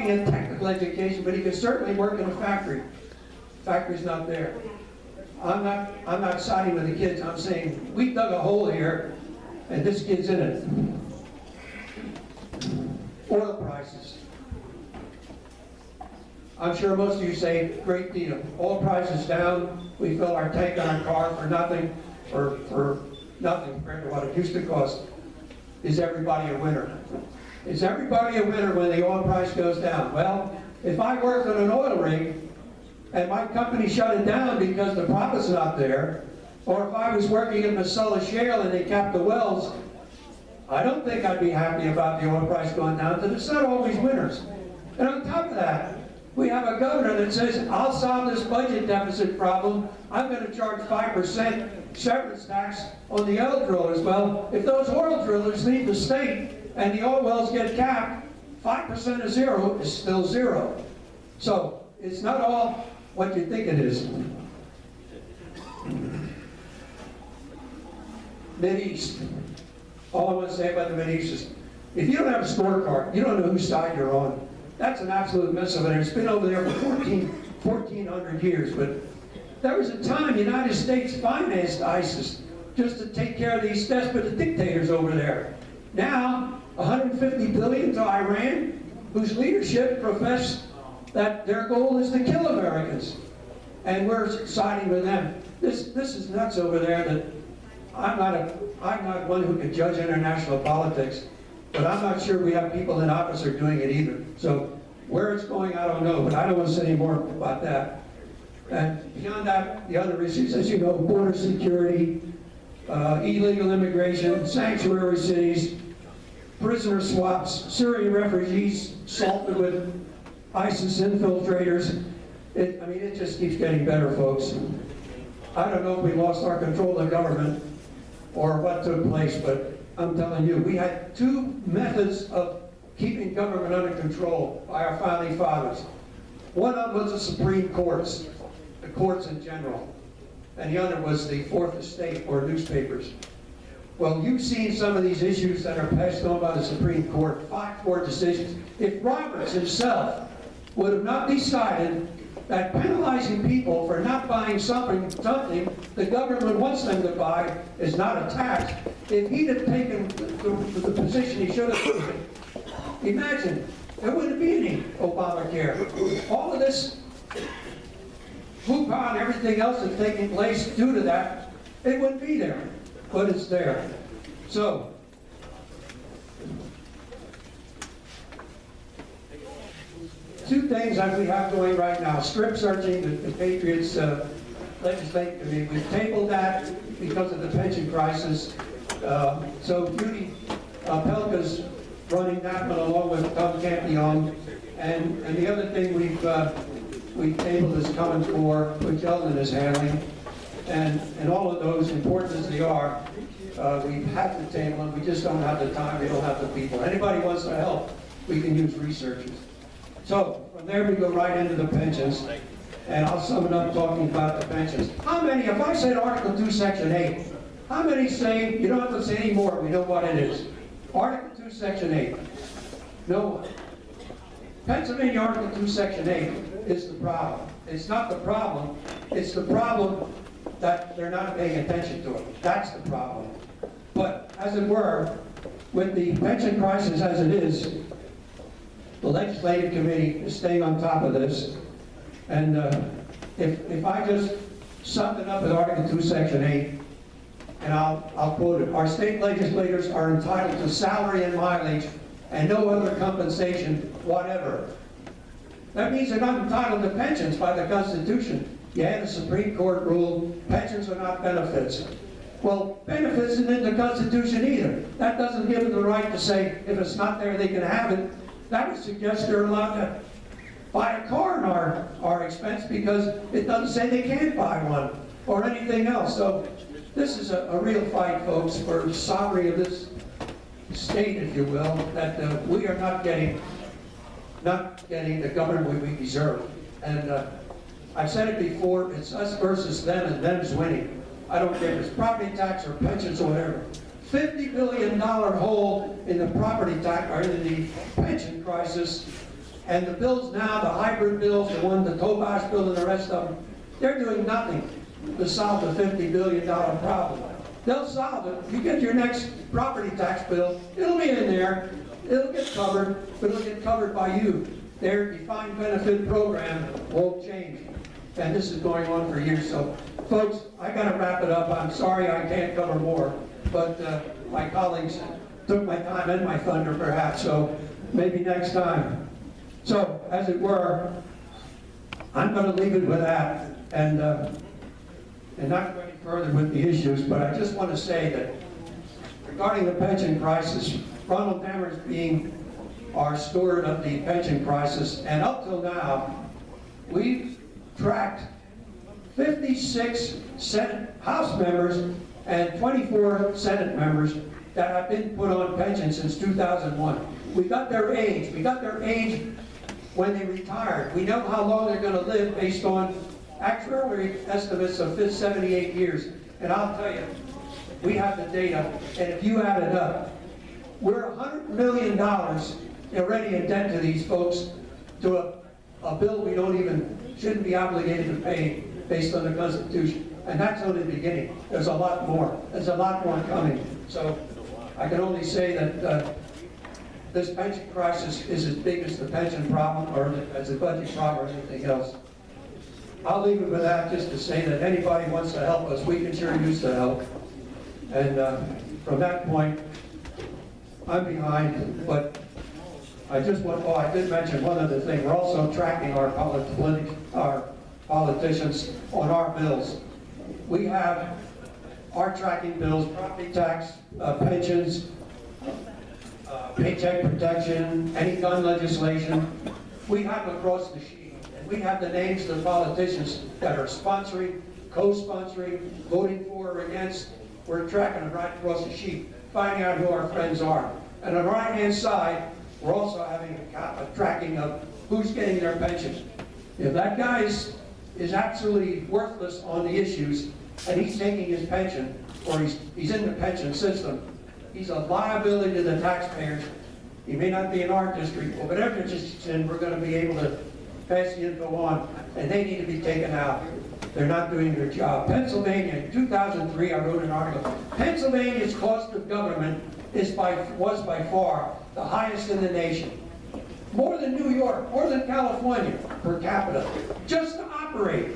talking in technical education, but he could certainly work in a factory. Factory's not there. I'm not siding with the kids. I'm saying we dug a hole here, and this kid's in it. Oil prices. I'm sure most of you say, great deal. Oil prices down. We fill our tank on our car for nothing, or for nothing compared to what it used to cost. Is everybody a winner? Is everybody a winner when the oil price goes down? Well, if I worked on an oil rig and my company shut it down because the profit's not there, or if I was working in Masella Shale and they capped the wells, I don't think I'd be happy about the oil price going down, because it's not always winners. And on top of that, we have a governor that says, I'll solve this budget deficit problem. I'm going to charge 5% severance tax on the oil drillers. Well, if those oil drillers leave the state and the oil wells get capped, 5% of zero is still zero. So it's not all what you think it is. Mideast. All I want to say about the Mideast is, if you don't have a scorecard, you don't know whose side you're on. That's an absolute mess of it. It's been over there for 1,400 years. But there was a time the United States financed ISIS just to take care of these desperate dictators over there. Now, $150 billion to Iran, whose leadership profess that their goal is to kill Americans. And we're siding with them. This is nuts over there. That I'm not one who can judge international politics, but I'm not sure we have people in office who are doing it either. So where it's going, I don't know, but I don't want to say any more about that. And beyond that, the other issues, as you know, border security, illegal immigration, sanctuary cities, prisoner swaps, Syrian refugees salted with ISIS infiltrators. I mean, it just keeps getting better, folks. I don't know if we lost our control of government or what took place, but I'm telling you, we had two methods of keeping government under control by our founding fathers. One of them was the Supreme Courts, the courts in general, and the other was the Fourth Estate, or newspapers. Well, you've seen some of these issues that are passed on by the Supreme Court, 5-4 decisions. If Roberts himself would have not decided that penalizing people for not buying something the government wants them to buy is not a tax, if he'd have taken the position he should have taken, imagine, there wouldn't be any Obamacare. All of this hoopah and everything else that's taking place due to that, it wouldn't be there, but it's there. So, two things that we have going right now. Strip searching, the Patriots legislative committee. We've tabled that because of the pension crisis. So Judy Pelka's running that one along with Tom Campion. And the other thing we've tabled is coming for, which Eldon is handling. And all of those, important as they are, we have to table them. We just don't have the time. We don't have the people. Anybody wants to help, we can use researchers. So from there we go right into the pensions, and I'll sum it up talking about the pensions. How many, if I said Article 2, Section 8, how many say, you don't have to say any more, we know what it is. Article 2, Section 8. No one. Pennsylvania Article 2, Section 8 is the problem. It's not the problem, it's the problem that they're not paying attention to it. That's the problem. But, as it were, with the pension crisis as it is, the legislative committee is staying on top of this. And if I just sum it up with Article 2, Section 8, and I'll quote it, our state legislators are entitled to salary and mileage and no other compensation whatever. That means they're not entitled to pensions by the Constitution. You had a Supreme Court rule, pensions are not benefits. Well, benefits isn't in the Constitution either. That doesn't give them the right to say, if it's not there, they can have it. That would suggest they're allowed to buy a car in our expense, because it doesn't say they can't buy one or anything else. So this is a real fight, folks, for sovereignty of this state, if you will, that we are not getting the government we deserve. And I've said it before, it's us versus them, and them's winning. I don't care if it's property tax or pensions or whatever. $50 billion hole in the property tax, or in the pension crisis, And the bills now, the hybrid bills, the Tobash bill and the rest of them, they're doing nothing to solve the $50 billion problem. They'll solve it. You get your next property tax bill, it'll be in there, it'll get covered, but it'll get covered by you. Their defined benefit program won't change. And this is going on for years. So, folks, I got to wrap it up. I'm sorry I can't cover more, but my colleagues took my time and my thunder, perhaps, so maybe next time. So, as it were, I'm going to leave it with that, and not go any further with the issues, but I just want to say that regarding the pension crisis, Ronald Demers being our steward of the pension crisis, and up till now, we've tracked 56 House members and 24 Senate members that have been put on pension since 2001. We got their age. We got their age when they retired. We know how long they're going to live based on actuarial estimates of 78 years. And I'll tell you, we have the data, and if you add it up, we're $100 million already in debt to these folks, to a bill we shouldn't be obligated to pay based on the Constitution. And that's only the beginning. There's a lot more. There's a lot more coming. So I can only say that this pension crisis is as big as the pension problem, or as the budget problem, or anything else. I'll leave it with that, just to say that anybody wants to help us, we can sure use the help. And from that point, I'm behind, but I just want, I did mention one other thing. We're also tracking our politicians on our bills. We have our tracking bills, property tax, pensions, paycheck protection, any gun legislation. We have across the sheet, and we have the names of the politicians that are sponsoring, co-sponsoring, voting for or against. We're tracking them right across the sheet, finding out who our friends are. And on the right-hand side, we're also having a tracking of who's getting their pension. If that guy is absolutely worthless on the issues, and he's taking his pension, or he's in the pension system, he's a liability to the taxpayers. He may not be in our district, but whatever district he's in, we're going to be able to pass the info on, and they need to be taken out. They're not doing their job. Pennsylvania, in 2003, I wrote an article. Pennsylvania's cost of government was by far the highest in the nation. More than New York, more than California per capita, just to operate.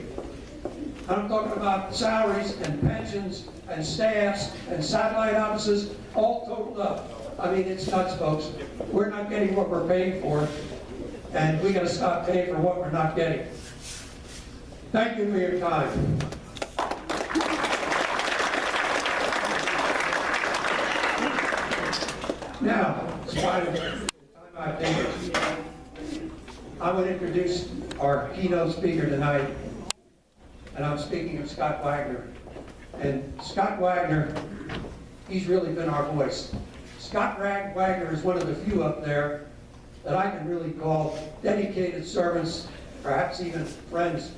I'm talking about salaries and pensions and staffs and satellite offices, all totaled up. I mean, it's nuts, folks. We're not getting what we're paying for, and we got to stop paying for what we're not getting. Thank you for your time. Now, I would introduce our keynote speaker tonight, and I'm speaking of Scott Wagner. And Scott Wagner, he's really been our voice. Scott Wagner is one of the few up there that I can really call dedicated servants, perhaps even friends,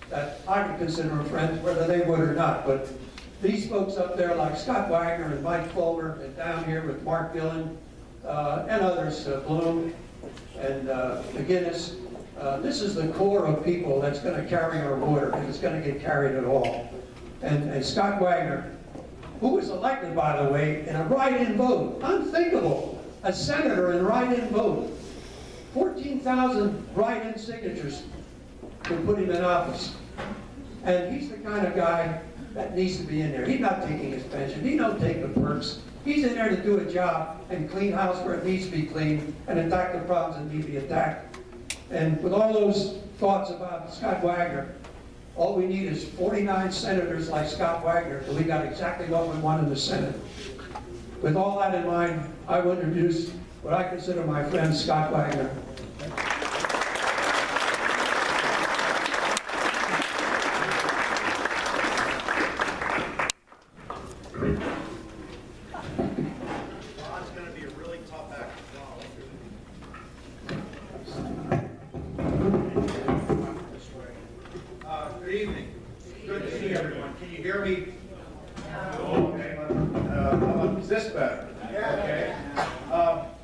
that I would consider them friends, whether they would or not. But these folks up there like Scott Wagner and Mike Fulmer, and down here with Mark Gillen, and others, Bloom and McGinnis, this is the core of people that's going to carry our water, if it's going to get carried at all. And Scott Wagner, who was elected, by the way, in a write-in vote, unthinkable, a senator in write-in vote, 14,000 write-in signatures to put him in office. And he's the kind of guy that needs to be in there. He's not taking his pension. He don't take the perks. He's in there to do a job and clean house where it needs to be cleaned and attack the problems that need to be attacked. And with all those thoughts about Scott Wagner, all we need is 49 senators like Scott Wagner, so we got exactly what we want in the Senate. With all that in mind, I will introduce what I consider my friend Scott Wagner. Is this better? Okay.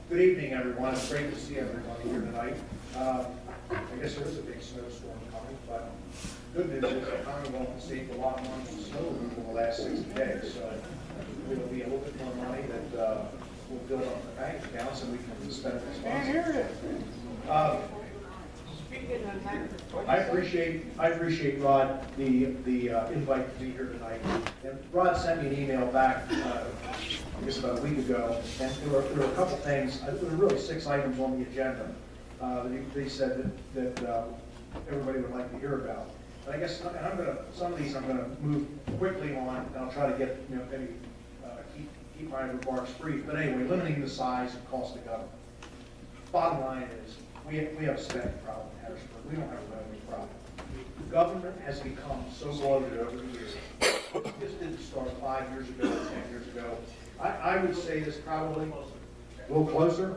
Good evening, everyone. It's great to see everybody here. I guess there is a big snowstorm coming, but good news is the Commonwealth has saved a lot of money from snow removal in the last 60 days. So it'll be a little bit more money that will build up the bank accounts and we can spend it responsibly. I appreciate Rod the invite to be here tonight. And Rod sent me an email back, I guess about a week ago, and there were a couple things. There were really 6 items on the agenda that he said that everybody would like to hear about. And I guess, and some of these I'm gonna move quickly on, and I'll try to get maybe keep my remarks brief. But anyway, limiting the size and cost of government. Bottom line is, we have a spending problem in Harrisburg. We don't have a revenue problem. Government has become so bloated over the years. This didn't start 5 years ago, 10 years ago. I would say this probably a little closer.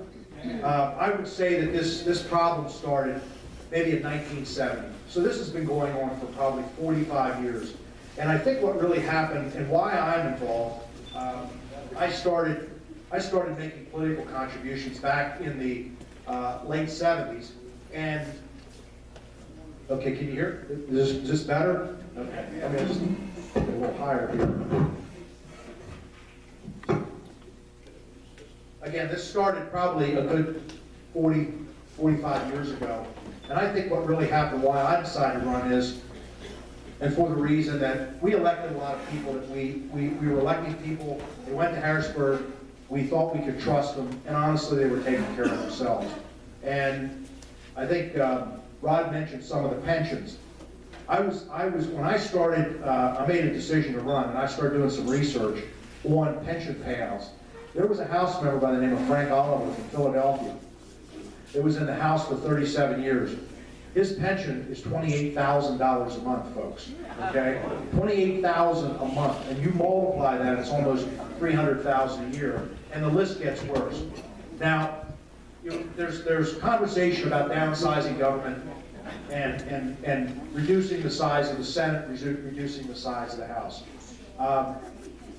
I would say that this problem started maybe in 1970. So this has been going on for probably 45 years. And I think what really happened and why I'm involved, I started making political contributions back in the late 70s. And, okay, can you hear? Is this better? Okay, I'm going to just get a little higher here. Again, this started probably a good 40, 45 years ago. And I think what really happened, why I decided to run is, and for the reason that we elected a lot of people, that we were electing people, they went to Harrisburg, we thought we could trust them, and honestly, they were taking care of themselves. And I think Rod mentioned some of the pensions. When I started, I made a decision to run, and I started doing some research on pension payouts. There was a House member by the name of Frank Oliver from Philadelphia. It was in the House for 37 years. His pension is $28,000 a month, folks, okay? $28,000 a month, and you multiply that, it's almost $300,000 a year, and the list gets worse. Now, there's conversation about downsizing government and reducing the size of the Senate, reducing the size of the House.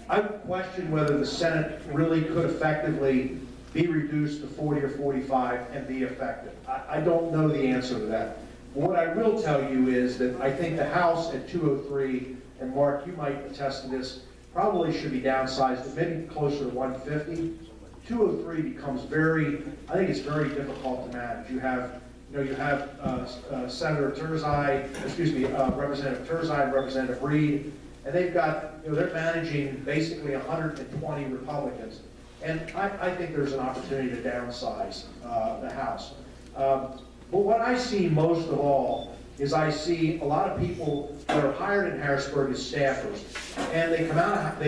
I would question whether the Senate really could effectively be reduced to 40 or 45 and be effective. I don't know the answer to that. What I will tell you is that I think the House at 203, and Mark, you might attest to this, probably should be downsized to maybe closer to 150. 203 becomes I think it's very difficult to manage. You have Senator Terzai, Representative Terzai and Representative Reed, and they've got, they're managing basically 120 Republicans. And I think there's an opportunity to downsize the House. But what I see most of all is I see a lot of people that are hired in Harrisburg as staffers, and they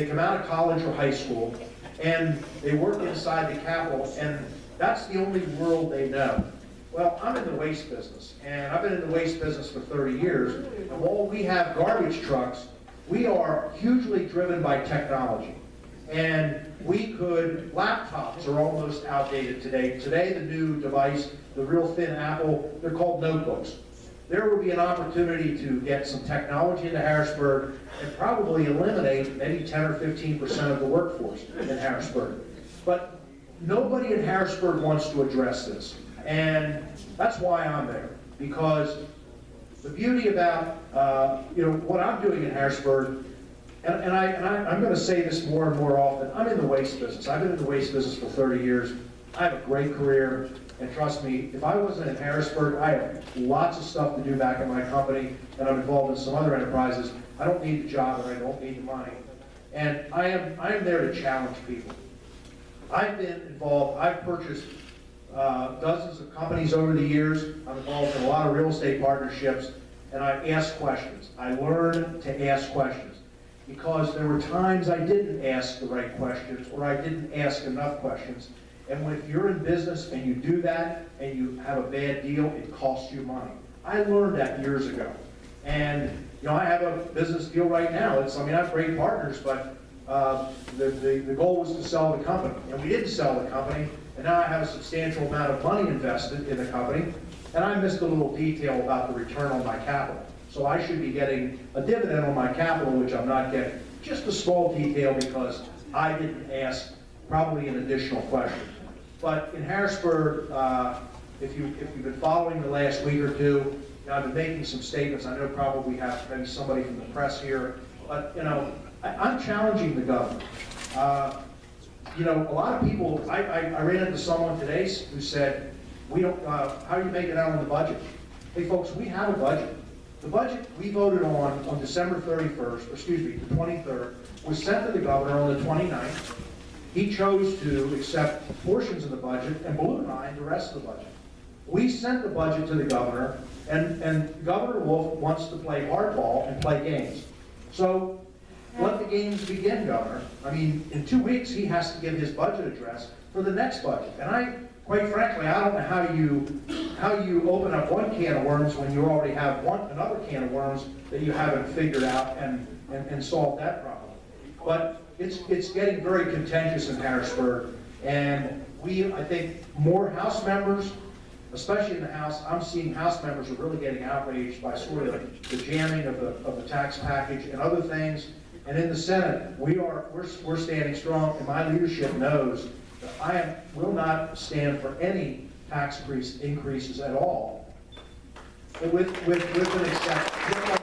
come out of college or high school, and they work inside the Capitol, and that's the only world they know. Well, I'm in the waste business, and I've been in the waste business for 30 years, and while we have garbage trucks, we are hugely driven by technology. And laptops are almost outdated today. Today, the new device, the real thin Apple, they're called notebooks. There will be an opportunity to get some technology into Harrisburg and probably eliminate maybe 10 or 15% of the workforce in Harrisburg. But nobody in Harrisburg wants to address this. And that's why I'm there, because the beauty about what I'm doing in Harrisburg, and I'm going to say this more and more often, I'm in the waste business. I've been in the waste business for 30 years. I have a great career, and trust me, if I wasn't in Harrisburg, I have lots of stuff to do back at my company, and I'm involved in some other enterprises. I don't need the job, and I don't need the money. And I am there to challenge people. I've been involved, I've purchased dozens of companies over the years. I'm involved in a lot of real estate partnerships, and I ask questions. I learn to ask questions. Because there were times I didn't ask the right questions, or I didn't ask enough questions. And if you're in business and you do that and you have a bad deal, it costs you money. I learned that years ago. And I have a business deal right now. I have great partners, but the goal was to sell the company. And we didn't sell the company, and now I have a substantial amount of money invested in the company, and I missed a little detail about the return on my capital. So I should be getting a dividend on my capital, which I'm not getting. Just a small detail because I didn't ask probably an additional question. But in Harrisburg, if you've been following the last week or two, I've been making some statements. I know probably we have maybe somebody from the press here, but I'm challenging the governor. A lot of people, I ran into someone today who said, we don't, how are you making out on the budget? Hey folks, we have a budget. The budget we voted on December 31st, or excuse me, the 23rd, was sent to the governor on the 29th. He chose to accept portions of the budget and balloonize the rest of the budget. We sent the budget to the governor, and Governor Wolf wants to play hardball and play games. So let the games begin, Governor. I mean, in 2 weeks, he has to give his budget address for the next budget. And quite frankly, I don't know how you open up one can of worms when you already have another can of worms that you haven't figured out and solved that problem. But it's getting very contentious in Harrisburg, and I think more House members, especially in the House, I'm seeing House members are really getting outraged by sort of the jamming of the tax package and other things. And in the Senate, we're standing strong, and my leadership knows that I will not stand for any tax increases at all, with an exception.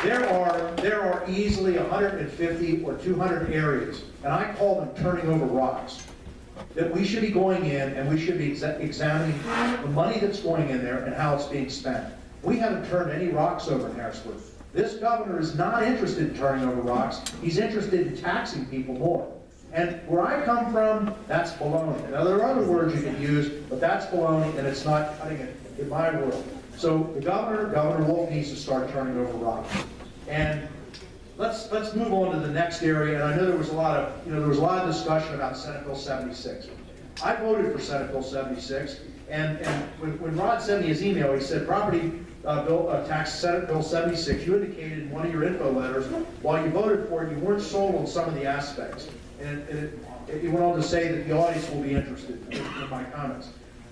There are easily 150 or 200 areas, and I call them turning over rocks, that we should be going in and we should be examining the money that's going in there and how it's being spent. We haven't turned any rocks over in Harrisburg. This governor is not interested in turning over rocks. He's interested in taxing people more. And where I come from, that's baloney. Now, there are other words you can use, but that's baloney, and it's not cutting it in my world. So the Governor Wolf, needs to start turning over rocks. And let's move on to the next area. And I know there was a lot of discussion about Senate Bill 76. I voted for Senate Bill 76, and when Rod sent me his email, he said, property tax Senate Bill 76, you indicated in one of your info letters, while you voted for it, you weren't sold on some of the aspects. And it went on to say that the audience will be interested in my comments.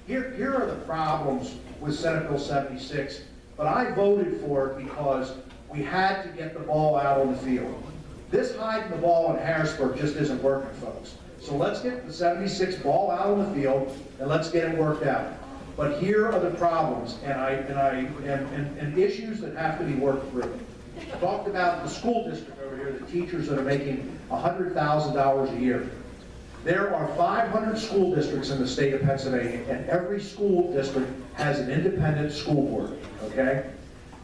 Here are the problems with Senate Bill 76, but I voted for it because we had to get the ball out on the field. This hiding the ball in Harrisburg just isn't working, folks. So let's get the 76 ball out on the field and let's get it worked out. But here are the problems and issues that have to be worked through. I talked about the school district over here, the teachers that are making $100,000 a year. There are 500 school districts in the state of Pennsylvania, and every school district has an independent school board, okay?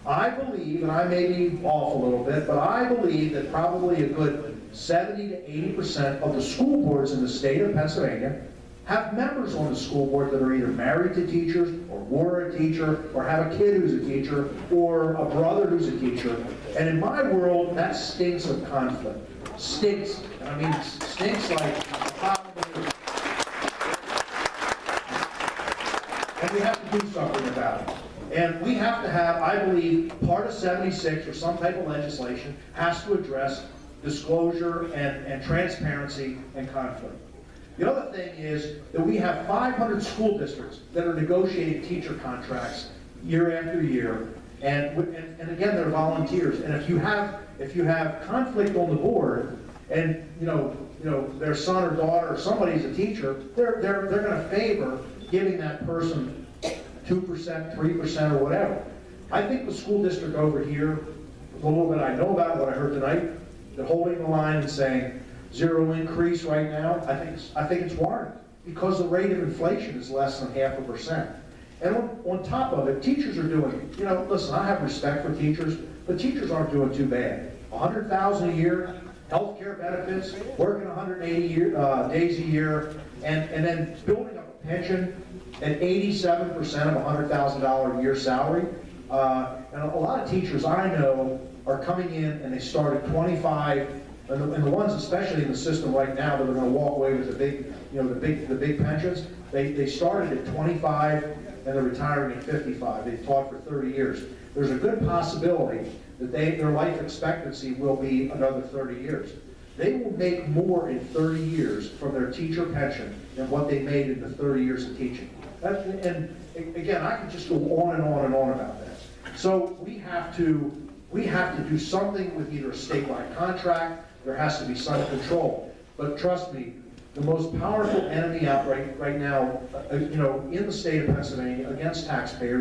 I believe, and I may be off a little bit, but I believe that probably a good 70 to 80% of the school boards in the state of Pennsylvania have members on the school board that are either married to teachers, or were a teacher, or have a kid who's a teacher, or a brother who's a teacher. And in my world, that stinks of conflict. Stinks. And I mean, stinks like and we have to do something about it. And we have to have, I believe, part of 76 or some type of legislation has to address disclosure and transparency and conflict. The other thing is that we have 500 school districts that are negotiating teacher contracts year after year, and again, they're volunteers. And if you have conflict on the board, and their son or daughter or somebody's a teacher, they're going to favor giving that person 2%, 3%, or whatever. I think the school district over here, the little bit I know about what I heard tonight, they're holding the line and saying, zero increase right now, I think it's warranted because the rate of inflation is less than 0.5%. And on top of it, teachers are doing, listen, I have respect for teachers, but teachers aren't doing too bad. $100,000 a year, health care benefits, working 180 days a year, and then building up a pension at 87% of a $100,000 a year salary. And a lot of teachers I know are coming in and they start at 25. And the ones, especially in the system right now, that are going to walk away with the big pensions, they started at 25 and they're retiring at 55. They've taught for 30 years. There's a good possibility that their life expectancy will be another 30 years. They will make more in 30 years from their teacher pension than what they made in the 30 years of teaching. And again, I could just go on and on and on about that. So we have to do something with either a statewide contract. There has to be some control. But trust me, the most powerful enemy out right now, in the state of Pennsylvania against taxpayers